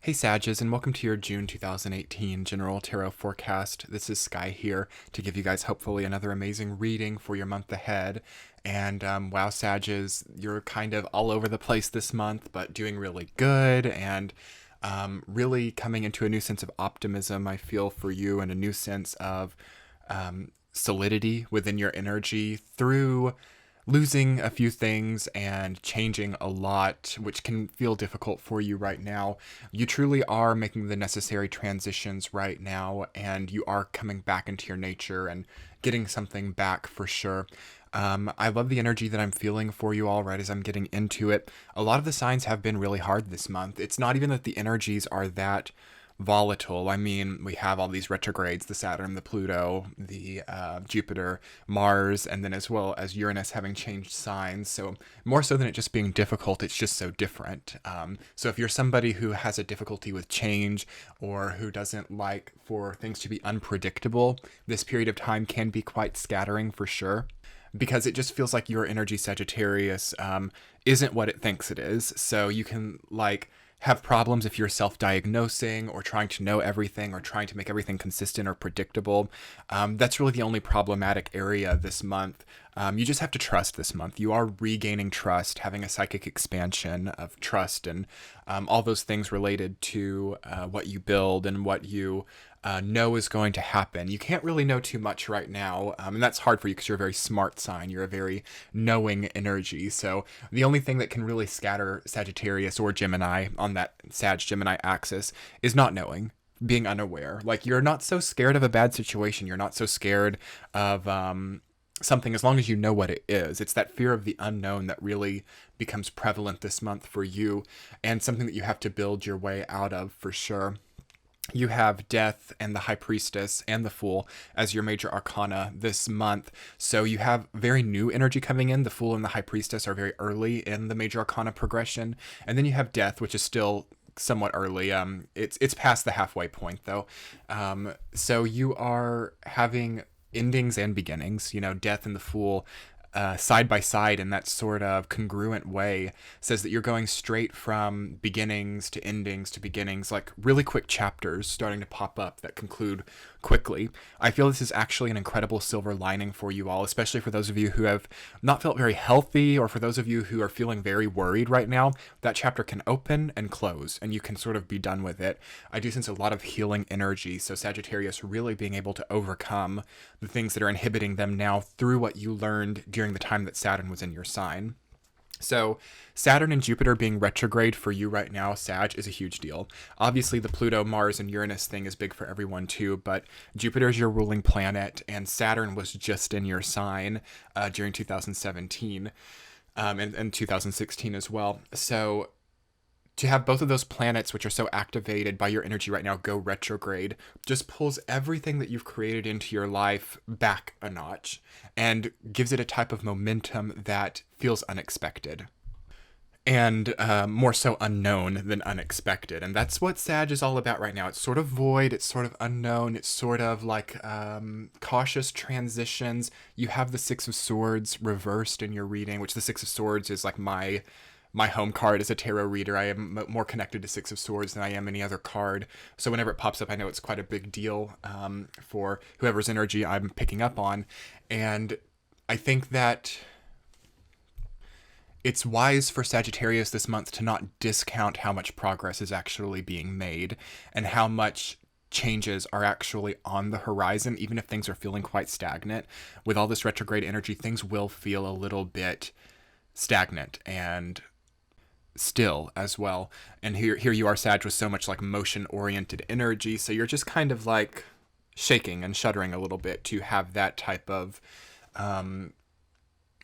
Hey Sages, and welcome to your June 2018 General Tarot Forecast. This is Sky here to give you guys hopefully another amazing reading for your month ahead. And wow, Sages, you're kind of all over the place this month, but doing really good and really coming into a new sense of optimism, I feel, for you, and a new sense of solidity within your energy through losing a few things and changing a lot, which can feel difficult for you right now. You truly are making the necessary transitions right now, and you are coming back into your nature and getting something back for sure. I love the energy that I'm feeling for you all right as I'm getting into it. A lot of the signs have been really hard this month. It's not even that the energies are that volatile. I mean, we have all these retrogrades, the Saturn, the Pluto, the Jupiter, Mars, and then as well as Uranus having changed signs. So more so than it just being difficult, it's just so different. So if you're somebody who has a difficulty with change or who doesn't like for things to be unpredictable, this period of time can be quite scattering for sure, because it just feels like your energy, Sagittarius, isn't what it thinks it is. So you can have problems if you're self-diagnosing or trying to know everything or trying to make everything consistent or predictable. That's really the only problematic area this month. You just have to trust this month. You are regaining trust, having a psychic expansion of trust, and all those things related to what you build and what you know is going to happen. You can't really know too much right now, and that's hard for you because you're a very smart sign. You're a very knowing energy. So the only thing that can really scatter Sagittarius or Gemini on that Sag-Gemini axis is not knowing, being unaware. Like, you're not so scared of a bad situation. You're not so scared of something as long as you know what it is. It's that fear of the unknown that really becomes prevalent this month for you, and something that you have to build your way out of for sure. You have Death and the High Priestess and the Fool as your major arcana this month. So you have very new energy coming in. The Fool and the High Priestess are very early in the major arcana progression. And then you have Death, which is still somewhat early. It's past the halfway point, though. So you are having endings and beginnings. You know, Death and the Fool side by side in that sort of congruent way says that you're going straight from beginnings to endings to beginnings, like really quick chapters starting to pop up that conclude quickly. I feel this is actually an incredible silver lining for you all, especially for those of you who have not felt very healthy, or for those of you who are feeling very worried right now. That chapter can open and close, and you can sort of be done with it. I do sense a lot of healing energy, so Sagittarius really being able to overcome the things that are inhibiting them now through what you learned during the time that Saturn was in your sign. So Saturn and Jupiter being retrograde for you right now, Sag, is a huge deal. Obviously, the Pluto, Mars, and Uranus thing is big for everyone too, but Jupiter is your ruling planet, and Saturn was just in your sign during 2017 and 2016 as well. So to have both of those planets, which are so activated by your energy right now, go retrograde, just pulls everything that you've created into your life back a notch and gives it a type of momentum that feels unexpected. And more so unknown than unexpected. And that's what Sag is all about right now. It's sort of void, it's sort of unknown, it's sort of like cautious transitions. You have the Six of Swords reversed in your reading, which the Six of Swords is like my home card as a tarot reader. I am more connected to Six of Swords than I am any other card. So whenever it pops up, I know it's quite a big deal for whoever's energy I'm picking up on. And I think that it's wise for Sagittarius this month to not discount how much progress is actually being made and how much changes are actually on the horizon, even if things are feeling quite stagnant. With all this retrograde energy, things will feel a little bit stagnant and still as well. And here you are, Sag, with so much like motion-oriented energy, so you're just kind of like shaking and shuddering a little bit to have that type of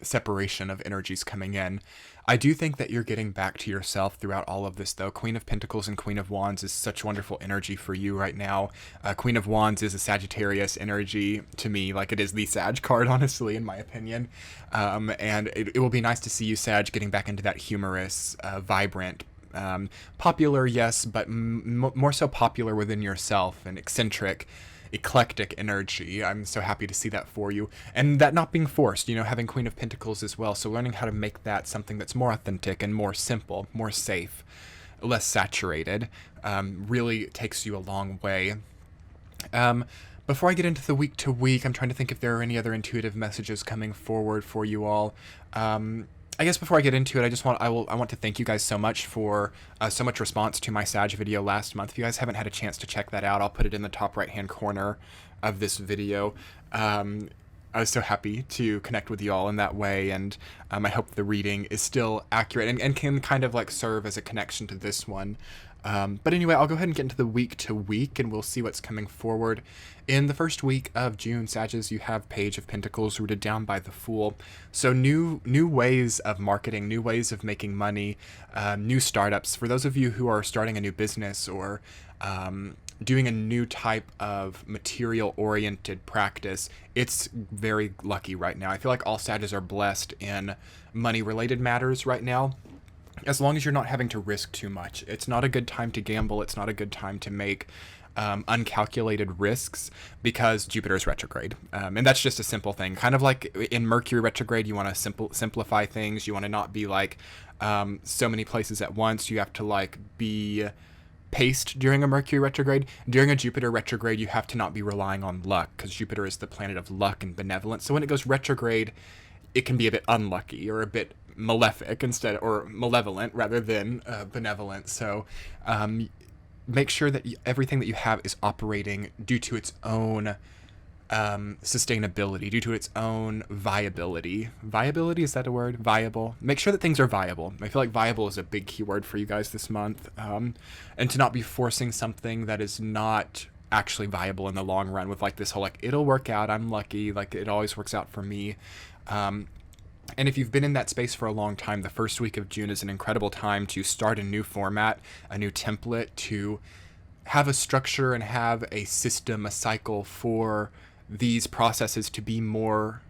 separation of energies coming in. I do think that you're getting back to yourself throughout all of this, though. Queen of Pentacles and Queen of Wands is such wonderful energy for you right now. Queen of Wands is a Sagittarius energy to me, like it is the Sag card, honestly, in my opinion. And it will be nice to see you, Sag, getting back into that humorous, vibrant, popular, yes, but more so popular within yourself, and eccentric, eclectic energy. I'm so happy to see that for you. And that not being forced, you know, having Queen of Pentacles as well. So learning how to make that something that's more authentic and more simple, more safe. less saturated. Really takes you a long way. Um, Before I get into the week to week, I'm trying to think if there are any other intuitive messages coming forward for you all. I guess before I get into it, I want to thank you guys so much for so much response to my Sag video last month. If you guys haven't had a chance to check that out, I'll put it in the top right hand corner of this video. I was so happy to connect with you all in that way, and I hope the reading is still accurate and can kind of like serve as a connection to this one. But anyway, I'll go ahead and get into the week to week, and we'll see what's coming forward. In the first week of June, Sagittarius, you have Page of Pentacles rooted down by the Fool. So new ways of marketing, new ways of making money, new startups. For those of you who are starting a new business or doing a new type of material-oriented practice, it's very lucky right now. I feel like all Sagittarius are blessed in money-related matters right now, as long as you're not having to risk too much. It's not a good time to gamble. It's not a good time to make uncalculated risks because Jupiter is retrograde. And that's just a simple thing. Kind of like in Mercury retrograde, you want to simplify things. You want to not be like so many places at once. You have to like be paced during a Mercury retrograde. During a Jupiter retrograde, you have to not be relying on luck because Jupiter is the planet of luck and benevolence. So when it goes retrograde, it can be a bit unlucky or a bit malefic instead, or malevolent rather than benevolent. So make sure that everything that you have is operating due to its own sustainability, due to its own viability. Viability, is that a word? Viable. Make sure that things are viable. I feel like viable is a big keyword for you guys this month. And to not be forcing something that is not actually viable in the long run with like this whole like, it'll work out, I'm lucky, like it always works out for me. And if you've been in that space for a long time, the first week of June is an incredible time to start a new format, a new template, to have a structure and have a system, a cycle for these processes to be more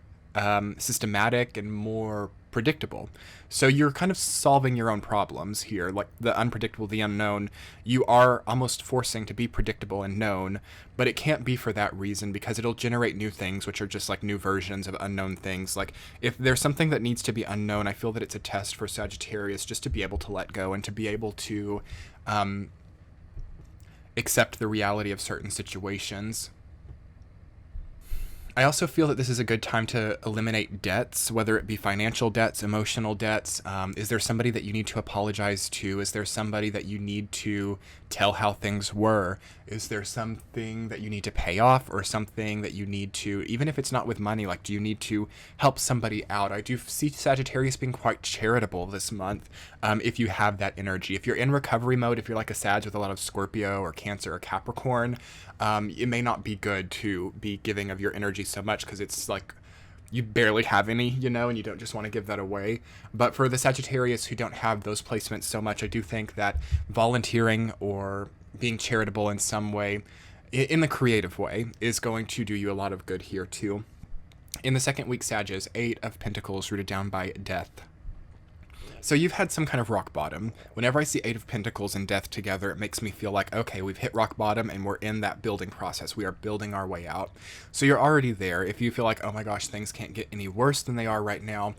systematic and more predictable. So you're kind of solving your own problems here, like the unpredictable, the unknown. You are almost forcing to be predictable and known, but it can't be for that reason because it'll generate new things, which are just like new versions of unknown things. Like if there's something that needs to be unknown, I feel that it's a test for Sagittarius just to be able to let go and to be able to accept the reality of certain situations. I also feel that this is a good time to eliminate debts, whether it be financial debts, emotional debts. Is there somebody that you need to apologize to? Is there somebody that you need to tell how things were? Is there something that you need to pay off, or something that you need to, even if it's not with money, like do you need to help somebody out? I do see Sagittarius being quite charitable this month if you have that energy. If you're in recovery mode, if you're like a Sag with a lot of Scorpio or Cancer or Capricorn, it may not be good to be giving of your energy so much because it's like you barely have any, you know, and you don't just want to give that away. But for the Sagittarius who don't have those placements so much, I do think that volunteering or being charitable in some way, in the creative way, is going to do you a lot of good here too. In the second week, Sagittarius, 8 of Pentacles rooted down by death. So you've had some kind of rock bottom. Whenever I see 8 of Pentacles and death together, it makes me feel like, okay, we've hit rock bottom and we're in that building process. We are building our way out. So you're already there. If you feel like, oh my gosh, things can't get any worse than they are right now,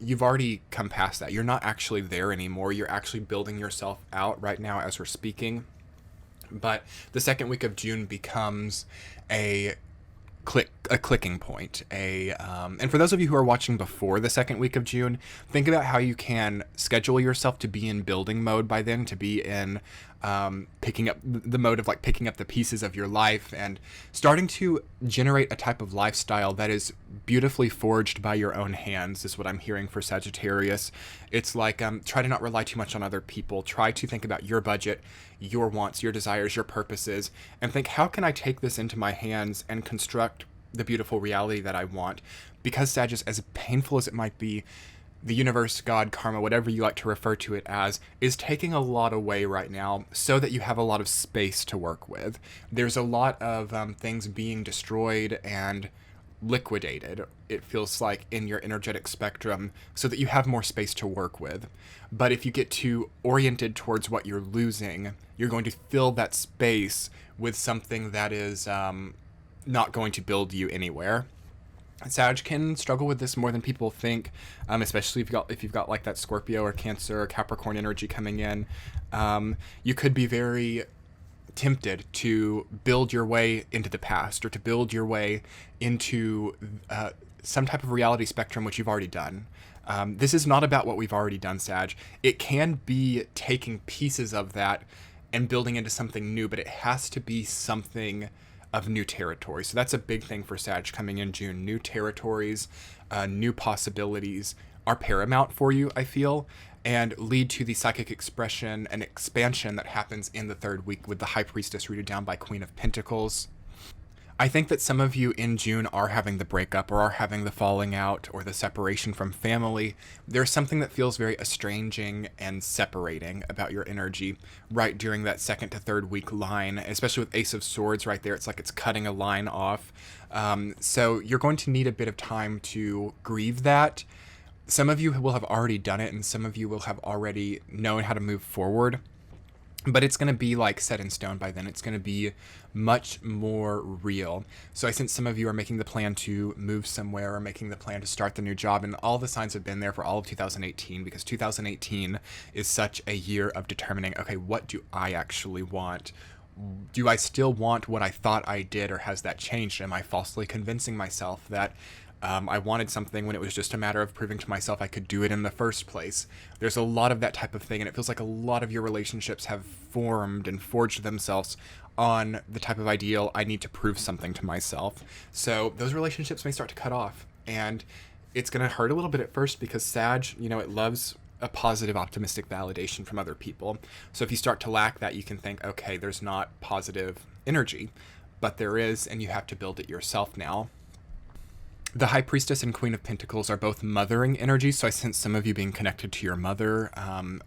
you've already come past that. You're not actually there anymore. You're actually building yourself out right now as we're speaking. But the second week of June becomes a clicking point. And for those of you who are watching before the second week of June, think about how you can schedule yourself to be in building mode by then, to be in picking up the mode of like picking up the pieces of your life and starting to generate a type of lifestyle that is beautifully forged by your own hands, is what I'm hearing for Sagittarius. It's like try to not rely too much on other people. Try to think about your budget, your wants, your desires, your purposes, and think, how can I take this into my hands and construct the beautiful reality that I want? Because Sagittarius, as painful as it might be, the universe, God, karma, whatever you like to refer to it as, is taking a lot away right now so that you have a lot of space to work with. There's a lot of things being destroyed and liquidated, it feels like, in your energetic spectrum, so that you have more space to work with. But if you get too oriented towards what you're losing, you're going to fill that space with something that is not going to build you anywhere. Sag can struggle with this more than people think, especially if you've got like that Scorpio or Cancer or Capricorn energy coming in. You could be very tempted to build your way into the past or to build your way into some type of reality spectrum which you've already done. This is not about what we've already done, Sag. It can be taking pieces of that and building into something new, but it has to be something of new territory. So that's a big thing for Sag coming in June. New territories, new possibilities are paramount for you, I feel, and lead to the psychic expression and expansion that happens in the third week with the High Priestess rooted down by Queen of Pentacles. I think that some of you in June are having the breakup or are having the falling out or the separation from family. There's something that feels very estranging and separating about your energy right during that second to third week line, especially with Ace of Swords right there. It's like it's cutting a line off. So you're going to need a bit of time to grieve that. Some of you will have already done it and some of you will have already known how to move forward. But it's going to be like set in stone by then. It's going to be much more real. So I sense some of you are making the plan to move somewhere or making the plan to start the new job. And all the signs have been there for all of 2018 because 2018 is such a year of determining, okay, what do I actually want? Do I still want what I thought I did, or has that changed? Am I falsely convincing myself that I wanted something when it was just a matter of proving to myself I could do it in the first place? There's a lot of that type of thing, and it feels like a lot of your relationships have formed and forged themselves on the type of ideal, I need to prove something to myself. So those relationships may start to cut off, and it's going to hurt a little bit at first because Sag, it loves a positive, optimistic validation from other people. So if you start to lack that, you can think, okay, there's not positive energy, but there is, and you have to build it yourself now. The High Priestess and Queen of Pentacles are both mothering energies, so I sense some of you being connected to your mother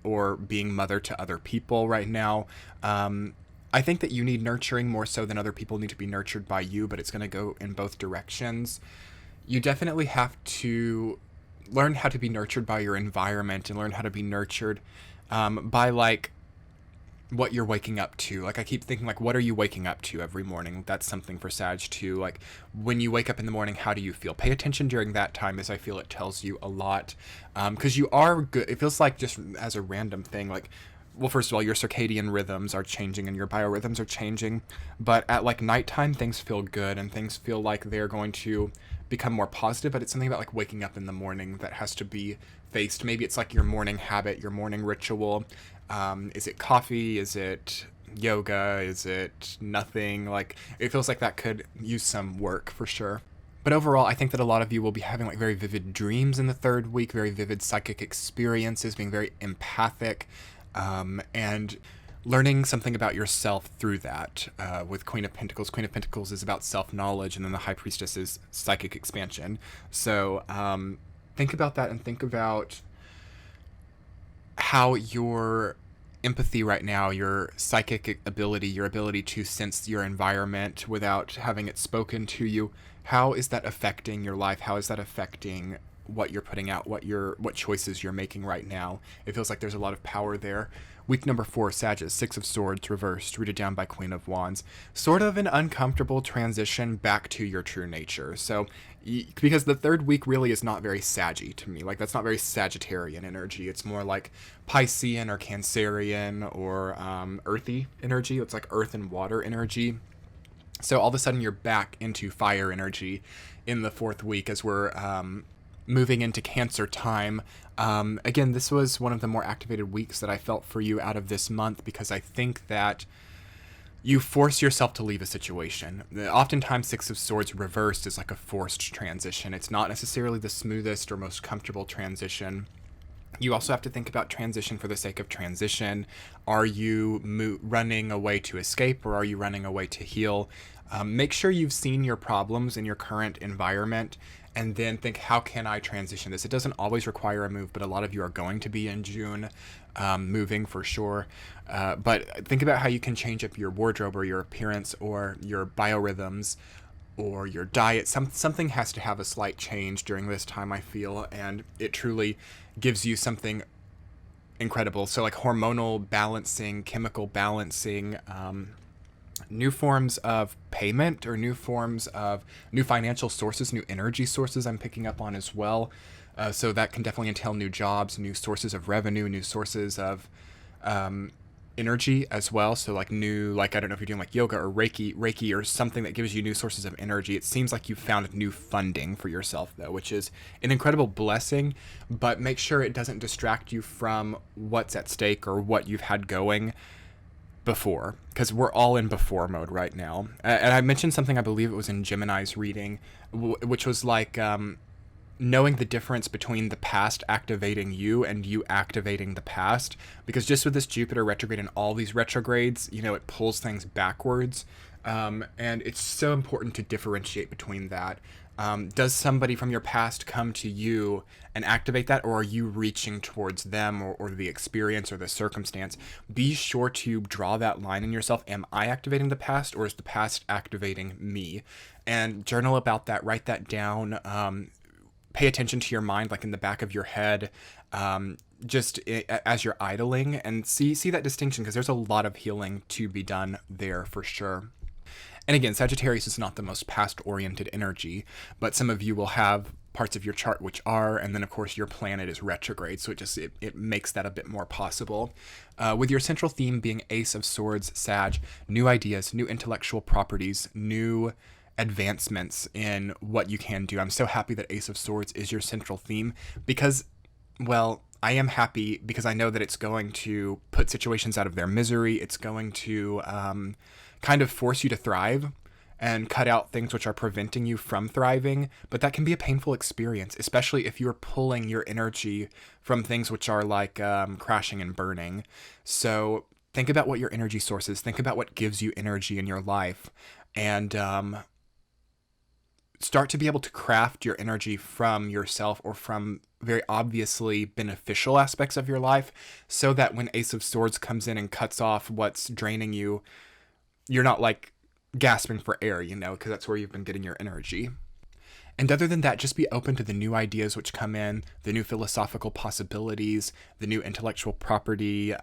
or being mother to other people right now. I think that you need nurturing more so than other people need to be nurtured by you, but it's going to go in both directions. You definitely have to learn how to be nurtured by your environment and learn how to be nurtured by like what you're waking up to. Like I keep thinking, like, what are you waking up to every morning? That's something for Sag too. Like when you wake up in the morning, how do you feel? Pay attention during that time, as I feel it tells you a lot. Because you are good. It feels like, just as a random thing, like, well, first of all, your circadian rhythms are changing and your biorhythms are changing. But at like nighttime, things feel good and things feel like they're going to become more positive. But it's something about like waking up in the morning that has to be faced. Maybe it's like your morning habit, your morning ritual. Is it coffee? Is it yoga? Is it nothing? Like, it feels like that could use some work for sure. But overall, I think that a lot of you will be having like very vivid dreams in the third week, very vivid psychic experiences, being very empathic, and learning something about yourself through that. With Queen of Pentacles. Queen of Pentacles is about self-knowledge, and then the High Priestess is psychic expansion. So think about that and think about how your empathy right now, your psychic ability, your ability to sense your environment without having it spoken to you, how is that affecting your life? How is that affecting what you're putting out, what choices you're making right now? It feels like there's a lot of power there. Week number 4, Sagittarius, 6 of Swords reversed, rooted down by Queen of Wands. Sort of an uncomfortable transition back to your true nature. So, because the third week really is not very Saggy to me. Like, that's not very Sagittarian energy. It's more like Piscean or Cancerian or earthy energy. It's like earth and water energy. So all of a sudden you're back into fire energy in the 4th week as we're moving into Cancer time. Again, this was one of the more activated weeks that I felt for you out of this month, because I think that you force yourself to leave a situation. Oftentimes, 6 of Swords reversed is like a forced transition. It's not necessarily the smoothest or most comfortable transition. You also have to think about transition for the sake of transition. Are you running away to escape, or are you running away to heal? Make sure you've seen your problems in your current environment, and then think, how can I transition this? It doesn't always require a move, but a lot of you are going to be in June, moving for sure. But think about how you can change up your wardrobe or your appearance or your biorhythms or your diet. Something has to have a slight change during this time, I feel, and it truly gives you something incredible. So like hormonal balancing, chemical balancing, new forms of payment or new forms of new financial sources, new energy sources I'm picking up on as well. So that can definitely entail new jobs, new sources of revenue, new sources of energy as well. So like new, like I don't know if you're doing like yoga or Reiki or something that gives you new sources of energy. It seems like you've found new funding for yourself though, which is an incredible blessing, but make sure it doesn't distract you from what's at stake or what you've had going before, because we're all in before mode right now. And I mentioned something, I believe it was in Gemini's reading, which was like knowing the difference between the past activating you and you activating the past, because just with this Jupiter retrograde and all these retrogrades, you know, it pulls things backwards. And it's so important to differentiate between that. Does somebody from your past come to you and activate that, or are you reaching towards them or the experience or the circumstance? Be sure to draw that line in yourself. Am I activating the past, or is the past activating me? And journal about that, write that down. Pay attention to your mind, like in the back of your head, just as you're idling, and see that distinction, because there's a lot of healing to be done there for sure. And again, Sagittarius is not the most past-oriented energy, but some of you will have parts of your chart which are, and then of course your planet is retrograde, so it makes that a bit more possible. With your central theme being Ace of Swords, Sag, new ideas, new intellectual properties, new advancements in what you can do. I'm so happy that Ace of Swords is your central theme, because, well, I am happy because I know that it's going to put situations out of their misery. It's going to kind of force you to thrive and cut out things which are preventing you from thriving. But that can be a painful experience, especially if you're pulling your energy from things which are like crashing and burning. So think about what your energy source is. Think about what gives you energy in your life, and start to be able to craft your energy from yourself or from very obviously beneficial aspects of your life, so that when Ace of Swords comes in and cuts off what's draining you, you're not like gasping for air, you know, because that's where you've been getting your energy. And other than that, just be open to the new ideas which come in, the new philosophical possibilities, the new intellectual property.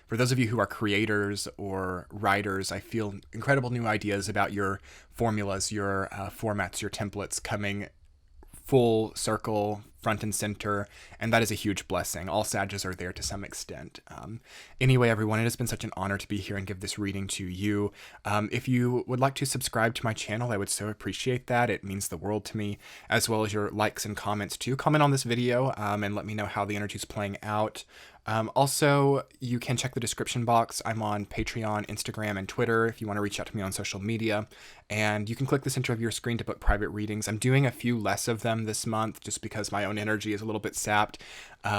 For those of you who are creators or writers, I feel incredible new ideas about your formulas, your formats, your templates coming full circle, front and center, and that is a huge blessing. All Sages are there to some extent. Anyway, everyone, it has been such an honor to be here and give this reading to you. If you would like to subscribe to my channel, I would so appreciate that. It means the world to me, as well as your likes and comments too. Comment on this video and let me know how the energy is playing out. Also, you can check the description box. I'm on Patreon, Instagram, and Twitter if you want to reach out to me on social media. And you can click the center of your screen to book private readings. I'm doing a few less of them this month just because my own energy is a little bit sapped. But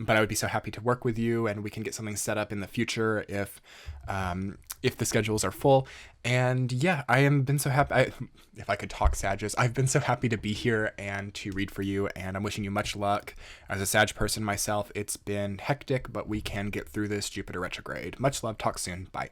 I would be so happy to work with you, and we can get something set up in the future if the schedules are full. And yeah, I am been so happy. If I could talk, Sages, I've been so happy to be here and to read for you, and I'm wishing you much luck. As a Sag person myself, it's been hectic, but we can get through this Jupiter retrograde. Much love. Talk soon. Bye.